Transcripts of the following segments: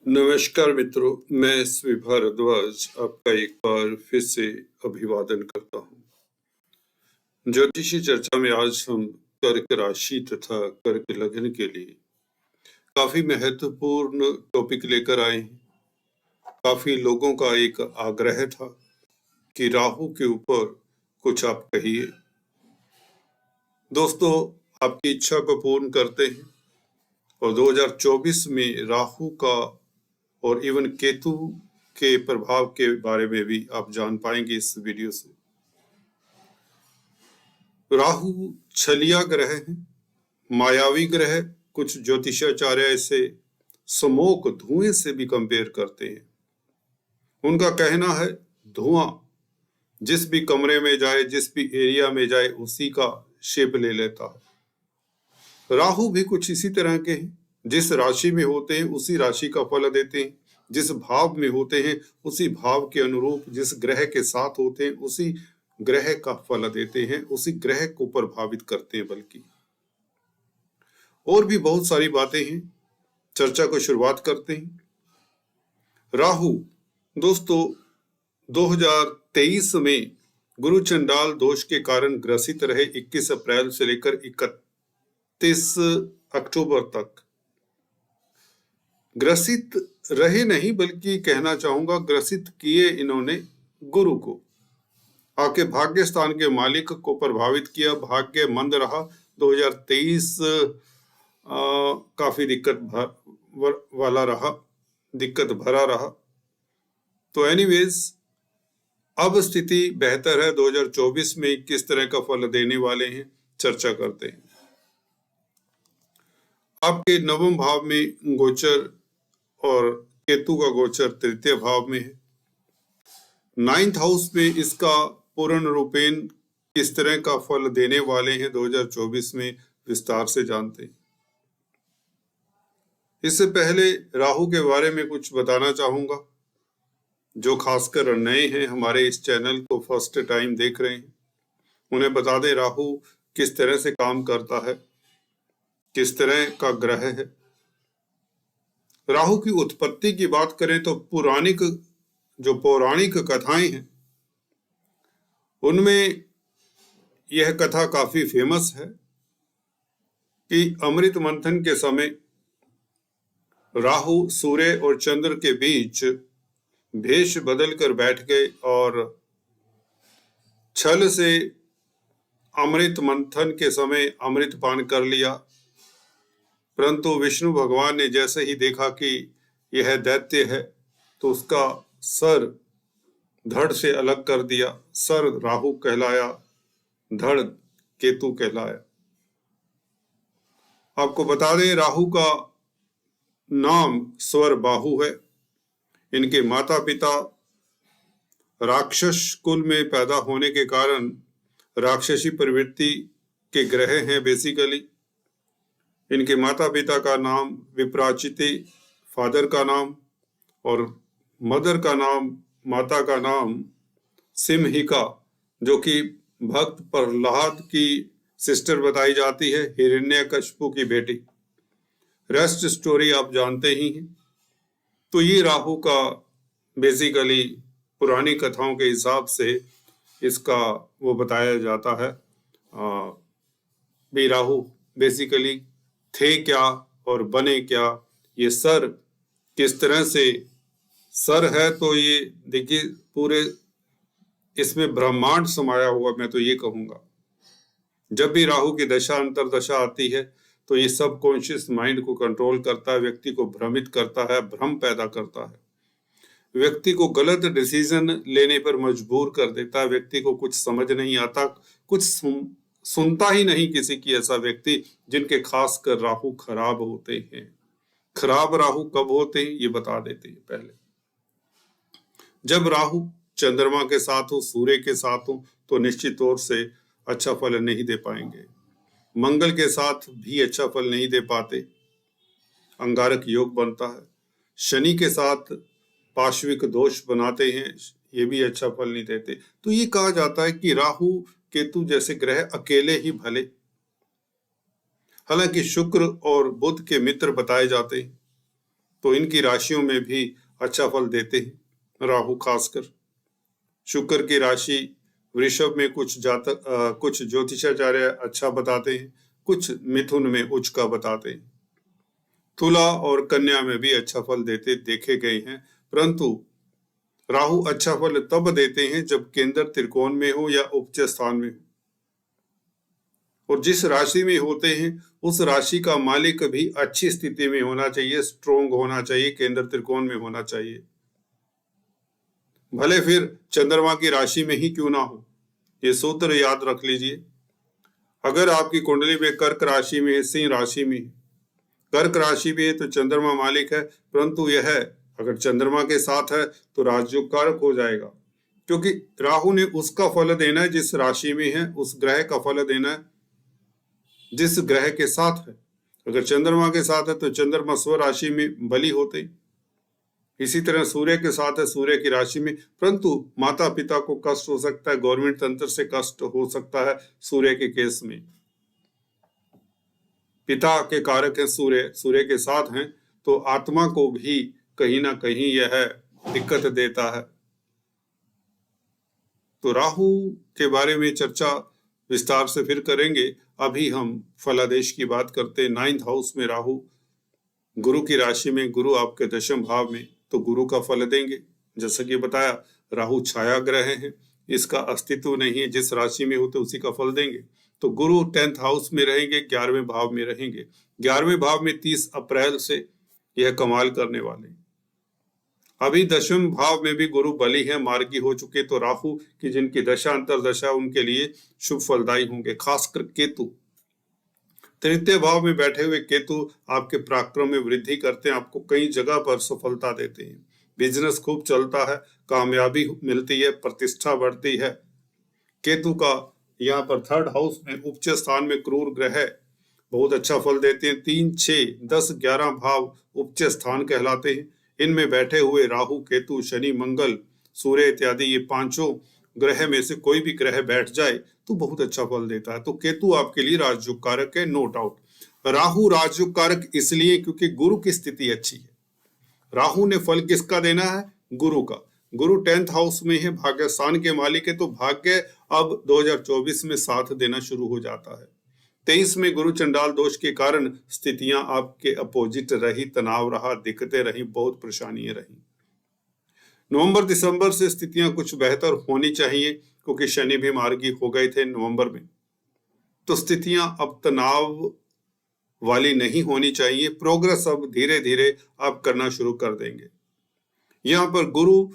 नमस्कार मित्रों, मैं एसवी भारद्वाज आपका एक बार फिर से अभिवादन करता हूँ। ज्योतिषी चर्चा में आज हम कर्क राशि तथा कर्क लग्न के लिए काफी महत्वपूर्ण टॉपिक लेकर आए हैं। काफी लोगों का एक आग्रह था कि राहु के ऊपर कुछ आप कहिए। दोस्तों, आपकी इच्छा को पूर्ण करते हैं और 2024 में राहु का और इवन केतु के प्रभाव के बारे में भी आप जान पाएंगे इस वीडियो से। राहु छलिया ग्रह है, मायावी ग्रह। कुछ ज्योतिषाचार्य इसे स्मोक, धुएं से भी कंपेयर करते हैं। उनका कहना है धुआं जिस भी कमरे में जाए, जिस भी एरिया में जाए, उसी का शेप ले लेता है। राहु भी कुछ इसी तरह के हैं। जिस राशि में होते हैं उसी राशि का फल देते हैं, जिस भाव में होते हैं उसी भाव के अनुरूप, जिस ग्रह के साथ होते हैं उसी ग्रह का फल देते हैं, उसी ग्रह को प्रभावित करते हैं। बल्कि और भी बहुत सारी बातें हैं। चर्चा को शुरुआत करते हैं। राहु दोस्तों 2023 में गुरु चंडाल दोष के कारण ग्रसित रहे 21 अप्रैल से लेकर 31 अक्टूबर तक। ग्रसित रहे नहीं, बल्कि कहना चाहूंगा ग्रसित किए इन्होंने गुरु को। आके भाग्य स्थान के मालिक को प्रभावित किया। भाग्य मंद रहा। 2023 काफी दिक्कत वाला रहा, दिक्कत भरा रहा। तो एनीवेज अब स्थिति बेहतर है। 2024 में किस तरह का फल देने वाले हैं चर्चा करते हैं। आपके नवम भाव में गोचर और केतु का गोचर तृतीय भाव में है। 9th हाउस में इसका पूर्ण रूपेण किस तरह का फल देने वाले हैं 2024 में विस्तार से जानते हैं। इससे पहले राहु के बारे में कुछ बताना चाहूंगा। जो खासकर नए हैं, हमारे इस चैनल को फर्स्ट टाइम देख रहे हैं, उन्हें बता दें राहु किस तरह से काम करता है, किस तरह का ग्रह है। राहु की उत्पत्ति की बात करें तो पौराणिक कथाएं हैं, उनमें यह कथा काफी फेमस है कि अमृत मंथन के समय राहु सूर्य और चंद्र के बीच भेष बदल कर बैठ गए और छल से अमृत मंथन के समय अमृत पान कर लिया। परंतु विष्णु भगवान ने जैसे ही देखा कि यह दैत्य है तो उसका सर धड़ से अलग कर दिया। सर राहु कहलाया, धड़ केतु कहलाया। आपको बता दें राहु का नाम स्वर बाहु है। इनके माता पिता राक्षस कुल में पैदा होने के कारण राक्षसी प्रवृत्ति के ग्रह हैं बेसिकली। इनके माता पिता का नाम विप्राचिति, फादर का नाम, और मदर का नाम, माता का नाम सिमहिका, जो कि भक्त प्रहलाद की सिस्टर बताई जाती है, हिरण्यकशिपु की बेटी। रेस्ट स्टोरी आप जानते ही हैं। तो ये राहु का बेसिकली पुरानी कथाओं के हिसाब से इसका वो बताया जाता है। भी राहु बेसिकली थे क्या और बने क्या। ये सर किस तरह से सर है, तो ये देखिए पूरे इसमें ब्रह्मांड समाया हुआ, मैं तो ये कहूंगा। जब भी राहु की दशा अंतरदशा आती है तो ये सब कॉन्शियस माइंड को कंट्रोल करता है, व्यक्ति को भ्रमित करता है, भ्रम पैदा करता है, व्यक्ति को गलत डिसीजन लेने पर मजबूर कर देता है। व्यक्ति को कुछ समझ नहीं आता, कुछ सुनता ही नहीं किसी की। ऐसा व्यक्ति जिनके खास कर राहु खराब होते हैं। खराब राहु कब होते हैं ये बता देते हैं। पहले जब राहु चंद्रमा के साथ हो, सूर्य के साथ हो, तो निश्चित तौर से अच्छा फल नहीं दे पाएंगे। मंगल के साथ भी अच्छा फल नहीं दे पाते, अंगारक योग बनता है। शनि के साथ पार्श्विक दोष बनाते हैं, ये भी अच्छा फल नहीं देते। तो ये कहा जाता है कि राहु केतु जैसे ग्रह अकेले ही भले। हालांकि शुक्र और बुध के मित्र बताए जाते हैं, तो इनकी राशियों में भी अच्छा फल देते हैं राहु खासकर। शुक्र की राशि वृषभ में कुछ ज्योतिषाचार्य अच्छा बताते हैं, कुछ मिथुन में उच्च का बताते हैं। तुला और कन्या में भी अच्छा फल देते देखे गए हैं, परंतु राहु अच्छा फल तब देते हैं जब केंद्र त्रिकोण में हो या उच्च स्थान में हो, और जिस राशि में होते हैं उस राशि का मालिक भी अच्छी स्थिति में होना चाहिए, स्ट्रोंग होना चाहिए, केंद्र त्रिकोण में होना चाहिए, भले फिर चंद्रमा की राशि में ही क्यों ना हो। ये सूत्र याद रख लीजिए। अगर आपकी कुंडली में कर्क राशि में है, सिंह राशि में है, कर्क राशि में है तो चंद्रमा मालिक है, परंतु यह अगर चंद्रमा के साथ है तो राजयोग कारक हो जाएगा, क्योंकि राहु ने उसका फल देना है जिस राशि में है, उस ग्रह का फल देना है जिस ग्रह के साथ है। अगर चंद्रमा के साथ है तो चंद्रमा स्व राशि में बली होते। इसी तरह सूर्य के साथ है, सूर्य की राशि में, परंतु माता पिता को कष्ट हो सकता है, गवर्नमेंट तंत्र से कष्ट हो सकता है सूर्य के केस में। पिता के कारक है सूर्य, सूर्य के साथ हैं तो आत्मा को भी कहीं ना कहीं यह दिक्कत देता है। तो राहु के बारे में चर्चा विस्तार से फिर करेंगे। अभी हम फलादेश की बात करते हैं। 9th हाउस में राहु, गुरु की राशि में, गुरु आपके दशम भाव में, तो गुरु का फल देंगे। जैसा कि बताया राहु छाया ग्रह है, इसका अस्तित्व नहीं है, जिस राशि में होते उसी का फल देंगे। तो गुरु 10th हाउस में रहेंगे, 11वें भाव में रहेंगे। 11वें भाव में 30 अप्रैल से यह कमाल करने वाले। अभी दशम भाव में भी गुरु बली है, मार्गी हो चुके, तो राहु की जिनकी दशा अंतरदशा उनके लिए शुभ फलदायी होंगे। खासकर केतु, तृतीय भाव में बैठे हुए केतु आपके पराक्रम में वृद्धि करते हैं, आपको कई जगह पर सफलता देते हैं, बिजनेस खूब चलता है, कामयाबी मिलती है, प्रतिष्ठा बढ़ती है। केतु का यहाँ पर 3rd हाउस में उच्च स्थान में क्रूर ग्रह बहुत अच्छा फल देते हैं। 3, 6, 10, 11 भाव उच्च स्थान कहलाते हैं। इनमें बैठे हुए राहु, केतु, शनि, मंगल, सूर्य इत्यादि ये पांचों ग्रह में से कोई भी ग्रह बैठ जाए तो बहुत अच्छा फल देता है। तो केतु आपके लिए राजयोग कारक है, नो डाउट। राहु राजयोग कारक इसलिए क्योंकि गुरु की स्थिति अच्छी है। राहु ने फल किसका देना है? गुरु का। गुरु 10th हाउस में है, भाग्य स्थान के मालिक है, तो भाग्य अब 2024 में साथ देना शुरू हो जाता है। 23 में गुरु चंडाल दोष के कारण स्थितियां आपके अपोजिट रही, तनाव रहा, दिक्कतें रही, बहुत परेशानियां रही। नवंबर दिसंबर से स्थितियां कुछ बेहतर होनी चाहिए, क्योंकि शनि भी मार्गी हो गए थे नवंबर में, तो स्थितियां अब तनाव वाली नहीं होनी चाहिए। प्रोग्रेस अब धीरे धीरे आप करना शुरू कर देंगे। यहाँ पर गुरु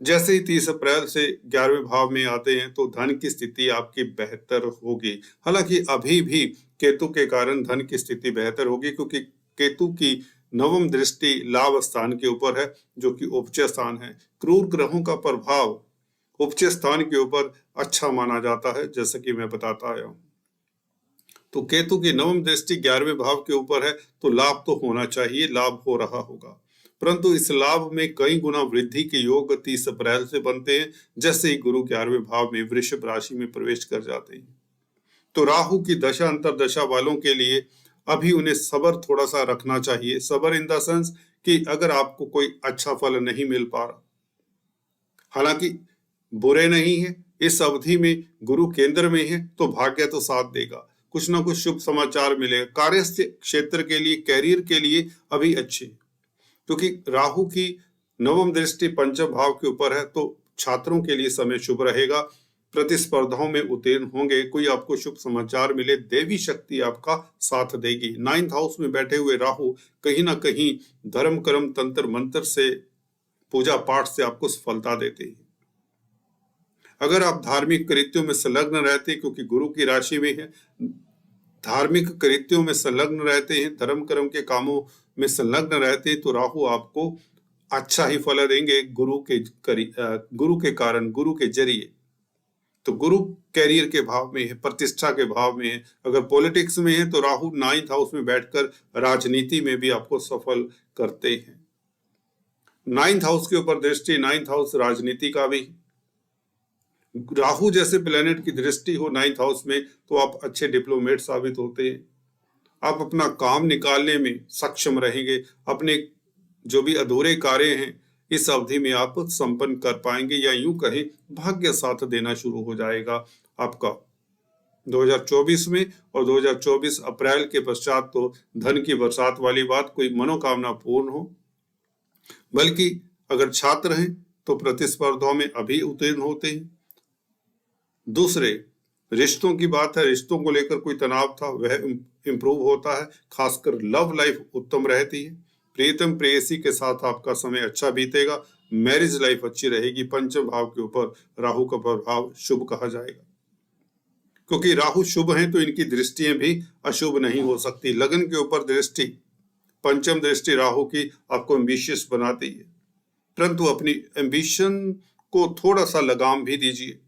जैसे ही 30 अप्रैल से 11वें भाव में आते हैं तो धन की स्थिति आपकी बेहतर होगी। हालांकि अभी भी केतु के कारण धन की स्थिति बेहतर होगी, क्योंकि केतु की नवम दृष्टि लाभ स्थान के ऊपर है, जो कि उच्च स्थान है। क्रूर ग्रहों का प्रभाव उच्च स्थान के ऊपर अच्छा माना जाता है, जैसा कि मैं बताता आया हूं। तो केतु की नवम दृष्टि 11वें भाव के ऊपर है, तो लाभ तो होना चाहिए, लाभ हो रहा होगा, परंतु इस लाभ में कई गुना वृद्धि के योग 30 अप्रैल से बनते हैं, जैसे ही गुरु 11वें भाव में वृषभ राशि में प्रवेश कर जाते हैं। तो राहु की दशा अंतरदशा वालों के लिए अभी उन्हें सब्र थोड़ा सा रखना चाहिए। सब्र इन द सेंस कि अगर आपको कोई अच्छा फल नहीं मिल पा रहा, हालांकि बुरे नहीं है, इस अवधि में गुरु केंद्र में है तो भाग्य तो साथ देगा, कुछ ना कुछ शुभ समाचार मिलेगा। कार्य क्षेत्र के लिए, कैरियर के लिए अभी अच्छे, क्योंकि राहु की नवम दृष्टि पंचम भाव के ऊपर है, तो छात्रों के लिए समय शुभ रहेगा, प्रतिस्पर्धाओं में उत्तीर्ण होंगे, कोई आपको शुभ समाचार मिले, देवी शक्ति आपका साथ देगी। 9th हाउस में बैठे हुए राहु कहीं ना कहीं धर्म कर्म तंत्र मंत्र से, पूजा पाठ से आपको सफलता देते हैं। अगर आप धार्मिक कृत्यों में संलग्न रहते, क्योंकि गुरु की राशि में है, धार्मिक कृत्यों में संलग्न रहते हैं, धर्म कर्म के कामों में संलग्न रहते हैं, तो राहु आपको अच्छा ही फल देंगे गुरु के कारण, गुरु के जरिए। तो गुरु कैरियर के भाव में है, प्रतिष्ठा के भाव में है। अगर पॉलिटिक्स में है तो राहु 9th हाउस में बैठकर राजनीति में भी आपको सफल करते हैं। 9th हाउस के ऊपर दृष्टि, 9th हाउस राजनीति का भी। राहु जैसे प्लेनेट की दृष्टि हो 9th हाउस में तो आप अच्छे डिप्लोमेट साबित होते हैं, आप अपना काम निकालने में सक्षम रहेंगे, अपने जो भी अधूरे कार्य हैं इस अवधि में आप संपन्न कर पाएंगे, या यूं कहें भाग्य साथ देना शुरू हो जाएगा आपका 2024 में। और 2024 अप्रैल के पश्चात तो धन की बरसात वाली बात, कोई मनोकामना पूर्ण हो। बल्कि अगर छात्र हैं तो प्रतिस्पर्धाओं में अभी उत्तीर्ण होते हैं। दूसरे रिश्तों की बात है, रिश्तों को लेकर कोई तनाव था वह इंप्रूव होता है, खासकर लव लाइफ उत्तम रहती है। प्रियतम प्रेयसी के साथ आपका समय अच्छा बीतेगा, मैरिज लाइफ अच्छी रहेगी। पंचम भाव के ऊपर राहु का प्रभाव शुभ कहा जाएगा, क्योंकि राहु शुभ हैं तो इनकी दृष्टियां भी अशुभ नहीं हो सकती। लगन के ऊपर दृष्टि, पंचम दृष्टि राहु की आपको एम्बिशियस बनाती है, परंतु अपनी एम्बिशन को थोड़ा सा लगाम भी दीजिए,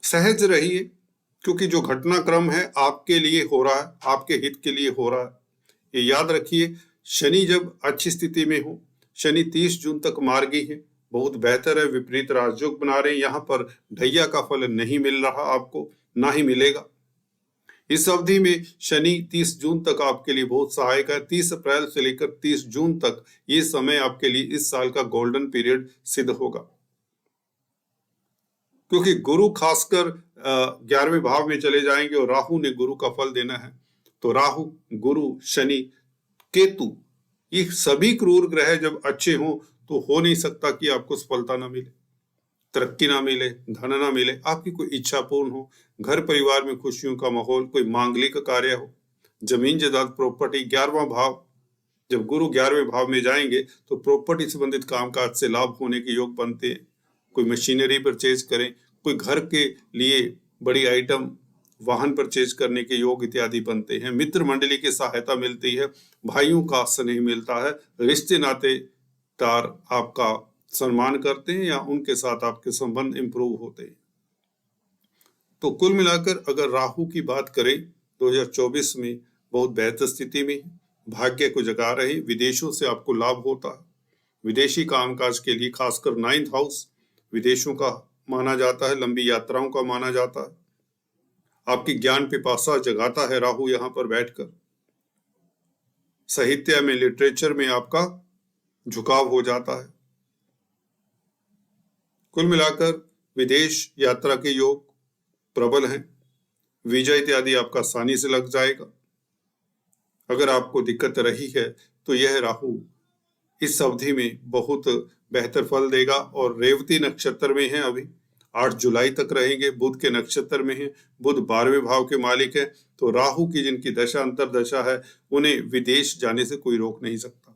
सहज रहिए, क्योंकि जो घटनाक्रम है आपके लिए हो रहा है, आपके हित के लिए हो रहा है। ये याद रखिए, शनि जब अच्छी स्थिति में हो, शनि 30 जून तक मार्गी है, बहुत बेहतर है, विपरीत राजयोग बना रहे हैं। यहाँ पर ढैया का फल नहीं मिल रहा आपको, ना ही मिलेगा। इस अवधि में शनि 30 जून तक आपके लिए बहुत सहायक है। 30 अप्रैल से लेकर 30 जून तक ये समय आपके लिए इस साल का गोल्डन पीरियड सिद्ध होगा, क्योंकि गुरु खासकर 11वें भाव में चले जाएंगे और राहु ने गुरु का फल देना है। तो राहु, गुरु, शनि, केतु, ये सभी क्रूर ग्रह जब अच्छे हों तो हो नहीं सकता कि आपको सफलता ना मिले, तरक्की ना मिले, धन ना मिले, आपकी कोई इच्छा पूर्ण हो, घर परिवार में खुशियों का माहौल, कोई मांगलिक कार्य हो, जमीन जायदाद प्रॉपर्टी। 11वां भाव, जब गुरु 11वें भाव में जाएंगे तो प्रॉपर्टी संबंधित कामकाज से लाभ होने के योग बनते हैं। कोई मशीनरी परचेज करें, कोई घर के लिए बड़ी आइटम, वाहन परचेज करने के योग इत्यादि बनते हैं। मित्र मंडली की सहायता मिलती है, भाइयों का स्नेह मिलता है, रिश्ते नातेदार आपका सम्मान करते हैं या उनके साथ आपके संबंध इंप्रूव होते हैं। तो कुल मिलाकर अगर राहु की बात करें 2024 में बहुत बेहतर स्थिति में, भाग्य को जगा रहे, विदेशों से आपको लाभ होता है। विदेशी कामकाज के लिए खासकर 9th हाउस विदेशों का माना जाता है, लंबी यात्राओं का माना जाता है। आपकी ज्ञान पिपासा जगाता है राहु यहाँ पर बैठकर। साहित्य में, लिटरेचर में आपका झुकाव हो जाता है। कुल मिलाकर विदेश यात्रा के योग प्रबल हैं, वीजा इत्यादि आपका आसानी से लग जाएगा। अगर आपको दिक्कत रही है तो यह राहु इस अवधि में बहुत बेहतर फल देगा। और रेवती नक्षत्र में है, अभी 8 जुलाई तक रहेंगे, बुध के नक्षत्र में है, बुध 12वें भाव के मालिक है। तो राहु की जिनकी दशा अंतरदशा है उन्हें विदेश जाने से कोई रोक नहीं सकता।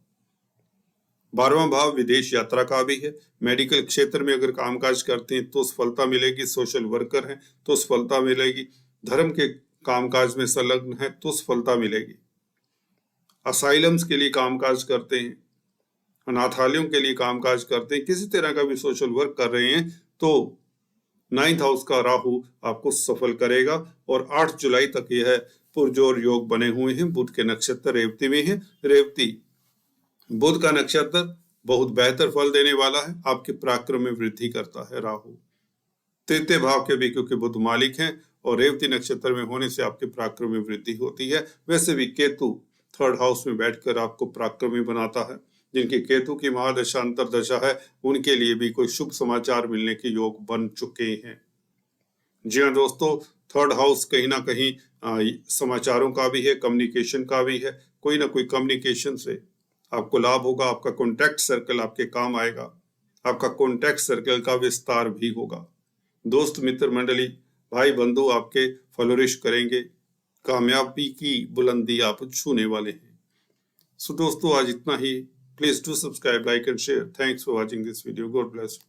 12वां भाव विदेश यात्रा का भी है। मेडिकल क्षेत्र में अगर कामकाज करते हैं तो सफलता मिलेगी, सोशल वर्कर हैं तो सफलता मिलेगी, धर्म के कामकाज में संलग्न है तो सफलता मिलेगी, असाइलम्स के लिए कामकाज करते हैं, अनाथालयों के लिए कामकाज करते हैं, किसी तरह का भी सोशल वर्क कर रहे हैं तो 9th हाउस का राहु आपको सफल करेगा। और 8 जुलाई तक यह पुरजोर योग बने हुए हैं। बुध के नक्षत्र रेवती में है, रेवती बुध का नक्षत्र बहुत बेहतर फल देने वाला है, आपके पराक्रम में वृद्धि करता है राहु। तृतीय भाव के भी क्योंकि बुध मालिक हैं और रेवती नक्षत्र में होने से आपके पराक्रम में वृद्धि होती है। वैसे भी केतु 3rd हाउस में बैठकर आपको पराक्रमी बनाता है। जिनकी केतु की महादशा अंतरदशा है उनके लिए भी कोई शुभ समाचार मिलने के योग बन चुके हैं। जी हाँ दोस्तों, 3rd हाउस कहीं ना कहीं समाचारों का भी है, कम्युनिकेशन का भी है। कोई ना कोई कम्युनिकेशन से आपको लाभ होगा, आपका कॉन्टैक्ट सर्कल आपके काम आएगा, आपका कॉन्टैक्ट सर्कल का विस्तार भी होगा। दोस्त मित्र मंडली, भाई बंधु आपके फ्लोरिश करेंगे, कामयाबी की बुलंदी आप छूने वाले हैं। सो दोस्तों आज इतना ही। Please do subscribe, like and share. Thanks for watching this video. God bless.